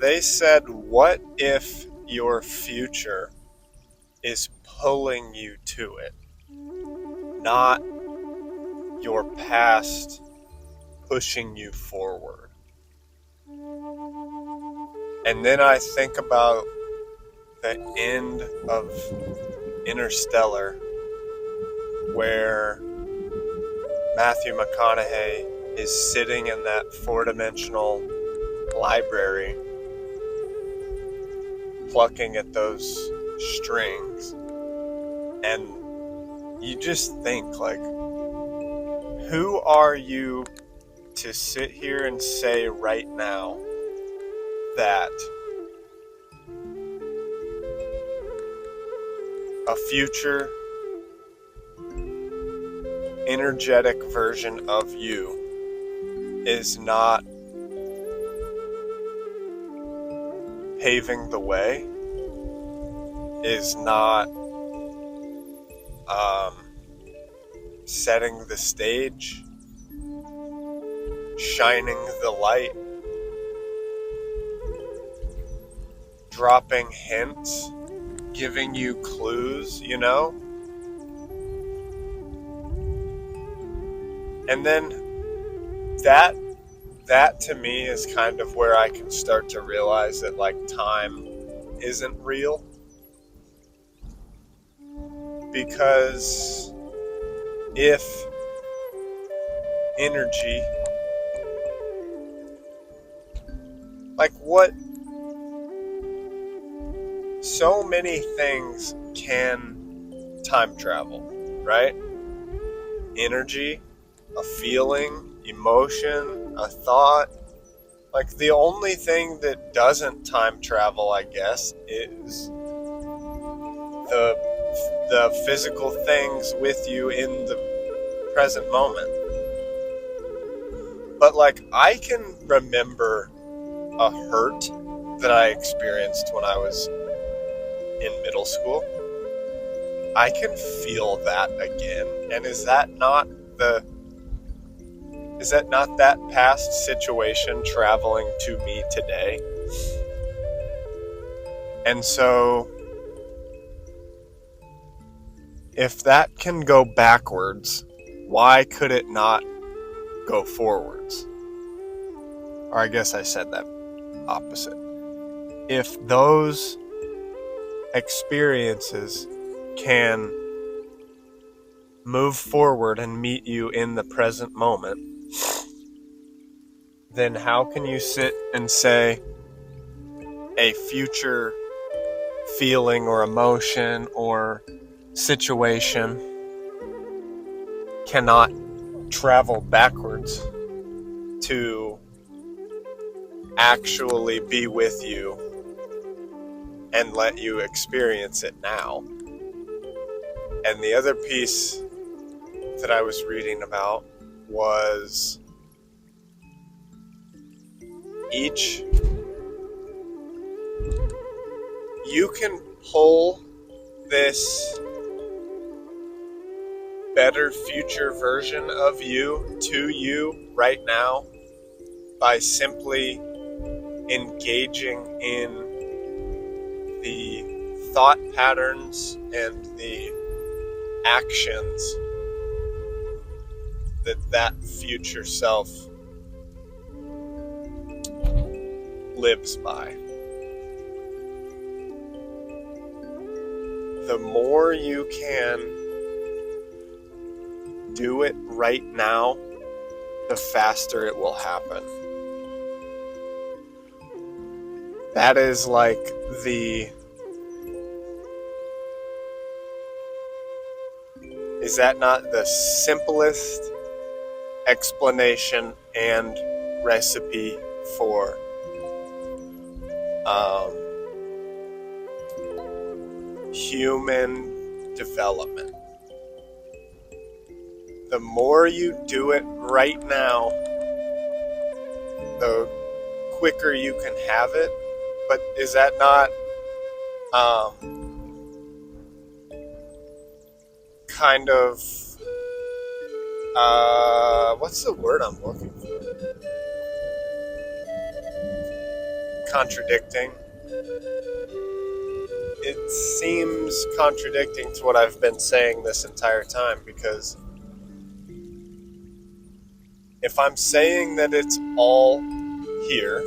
they said, what if your future is pulling you to it, not your past pushing you forward? And then I think about the end of Interstellar, where Matthew McConaughey is sitting in that four-dimensional library plucking at those strings, and you just think, like, who are you to sit here and say right now that a future energetic version of you is not paving the way, is not setting the stage, shining the light, dropping hints, giving you clues, you know? And then that to me is kind of where I can start to realize that, like, time isn't real. Because if energy, like, what, so many things can time travel, right? Energy, a feeling, emotion, a thought. Like, the only thing that doesn't time travel, I guess, is the physical things with you in the present moment. But, like, I can remember a hurt that I experienced when I was in middle school. I can feel that again. And is that not that past situation traveling to me today? And so, if that can go backwards, why could it not go forwards? Or I guess I said that opposite. If those experiences can move forward and meet you in the present moment, then how can you sit and say a future feeling or emotion or situation cannot travel backwards to actually be with you and let you experience it now? And the other piece that I was reading about was you can pull this better future version of you to you right now by simply engaging in the thought patterns and the actions that future self lives by. The more you can do it right now, the faster it will happen. That is like is that not the simplest explanation and recipe for human development? The more you do it right now, the quicker you can have it. But is that not kind of what's the word I'm looking for? contradicting. It seems contradicting to what I've been saying this entire time, because if I'm saying that it's all here,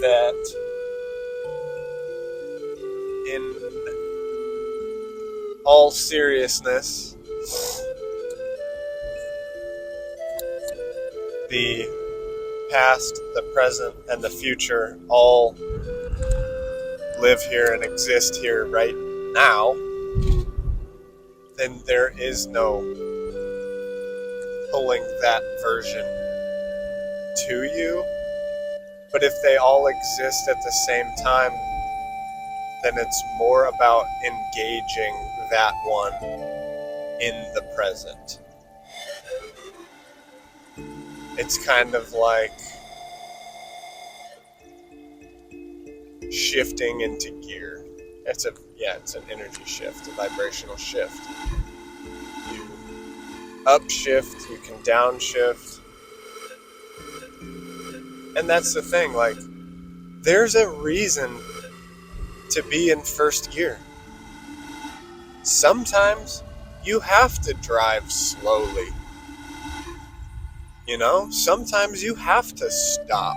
that in all seriousness, the past, the present, and the future all live here and exist here right now, then there is no pulling that version to you. But if they all exist at the same time, then it's more about engaging that one in the present. It's kind of like shifting into gear. It's an energy shift, a vibrational shift. You upshift, you can downshift. And that's the thing, like, there's a reason to be in first gear. Sometimes you have to drive slowly. You know, sometimes you have to stop.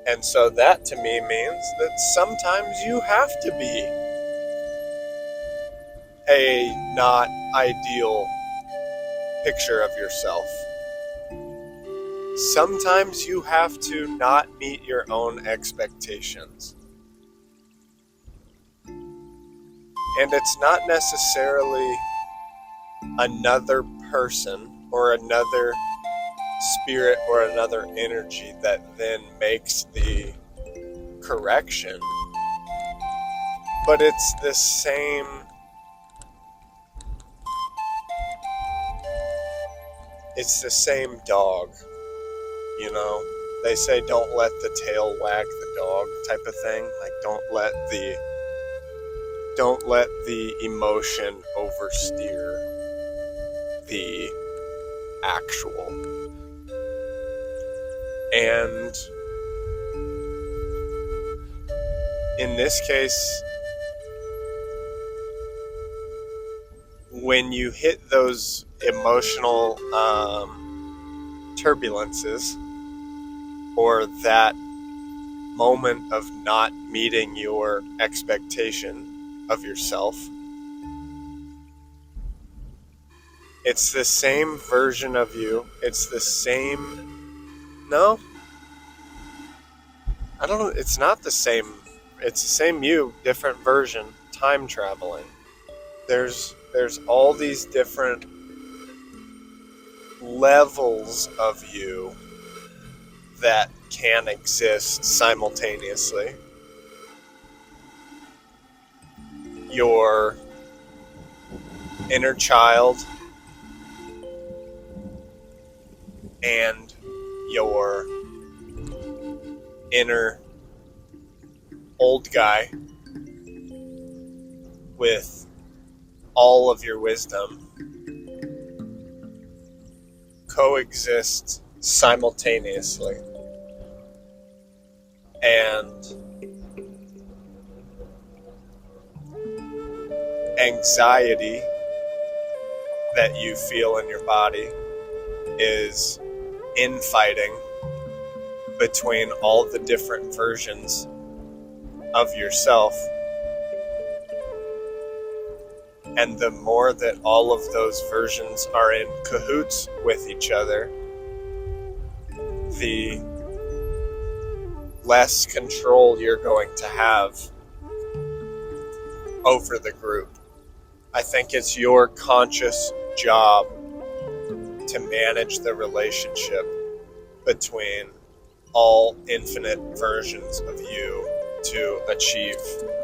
And so that to me means that sometimes you have to be a not ideal picture of yourself. Sometimes you have to not meet your own expectations. And it's not necessarily another person or another spirit or another energy that then makes the correction, but it's the same dog, you know. They say don't let the tail wag the dog type of thing. Like don't let the emotion oversteer the actual. And in this case, when you hit those emotional turbulences, or that moment of not meeting your expectation of yourself, it's the same version of you. It's the same. No, I don't know. It's not the same. It's the same you, different version, time traveling. There's all these different levels of you that can exist simultaneously. Your inner child and your inner old guy with all of your wisdom coexist simultaneously. And anxiety that you feel in your body is infighting between all the different versions of yourself. And the more that all of those versions are in cahoots with each other, the less control you're going to have over the group. I think it's your conscious job to manage the relationship between all infinite versions of you to achieve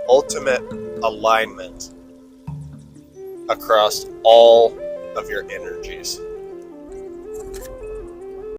ultimate alignment across all of your energies.